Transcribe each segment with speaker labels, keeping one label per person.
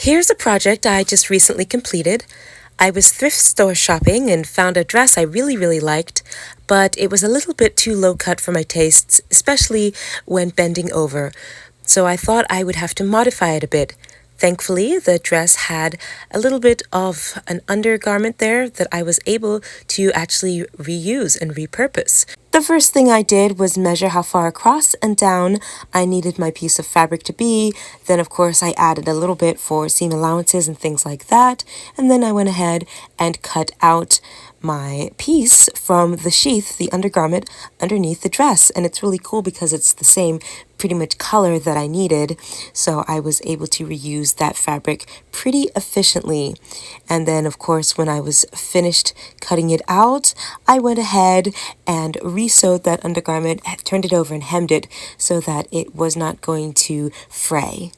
Speaker 1: Here's a project I just recently completed. I was thrift store shopping and found a dress I really liked, but it was a little bit too low cut for my tastes, especially when bending over. So I thought I would have to modify it a bit. Thankfully, the dress had a little bit of an undergarment there that I was able to actually reuse and repurpose. The first thing I did was measure how far across and down I needed my piece of fabric to be. Then, of course, I added a little bit for seam allowances and things like that. And then I went ahead and cut out my piece from the sheath, the undergarment, underneath the dress. And it's really cool because it's the same pretty much color that I needed. So I was able to reuse that fabric pretty efficiently. And then, of course, when I was finished cutting it out, I went ahead and re-sewed that undergarment, turned it over and hemmed it so that it was not going to fray.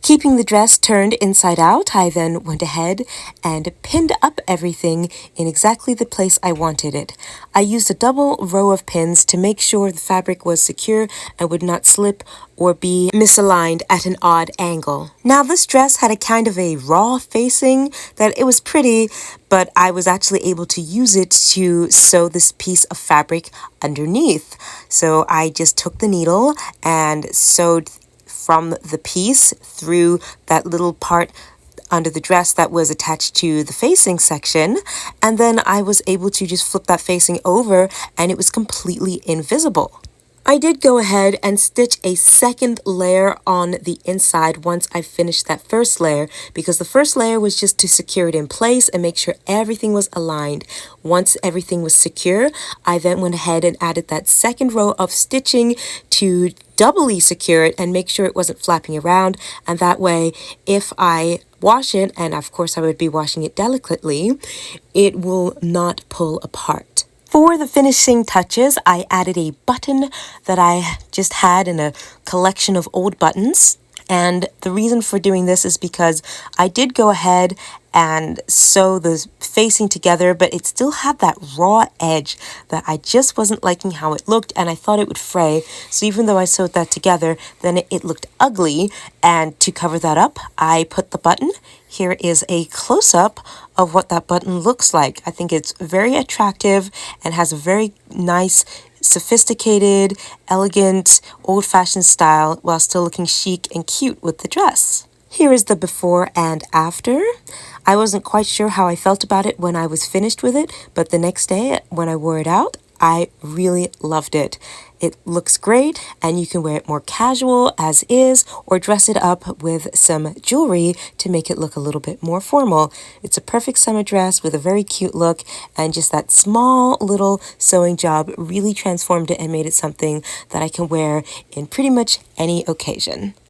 Speaker 1: Keeping the dress turned inside out, I then went ahead and pinned up everything in exactly the place I wanted it. I used a double row of pins to make sure the fabric was secure and would not slip or be misaligned at an odd angle. Now, this dress had a kind of a raw facing that it was pretty, but I was actually able to use it to sew this piece of fabric underneath. So I just took the needle and sewed from the piece through that little part under the dress that was attached to the facing section, and then I was able to just flip that facing over and it was completely invisible. I did go ahead and stitch a second layer on the inside once I finished that first layer, because the first layer was just to secure it in place and make sure everything was aligned. Once everything was secure, I then went ahead and added that second row of stitching to doubly secure it and make sure it wasn't flapping around, and that way if I wash it, and of course I would be washing it delicately, it will not pull apart. For the finishing touches, I added a button that I just had in a collection of old buttons. And the reason for doing this is because I did go ahead and sew the facing together, but it still had that raw edge that I just wasn't liking how it looked, and I thought it would fray. So even though I sewed that together, then it looked ugly. And to cover that up, I put the button. Here is a close-up of what that button looks like. I think it's very attractive and has a very nice, sophisticated, elegant, old-fashioned style while still looking chic and cute with the dress. Here is the before and after. I wasn't quite sure how I felt about it when I was finished with it, but the next day when I wore it out, I really loved it. It looks great, and you can wear it more casual as is or dress it up with some jewelry to make it look a little bit more formal. It's a perfect summer dress with a very cute look, and just that small little sewing job really transformed it and made it something that I can wear in pretty much any occasion.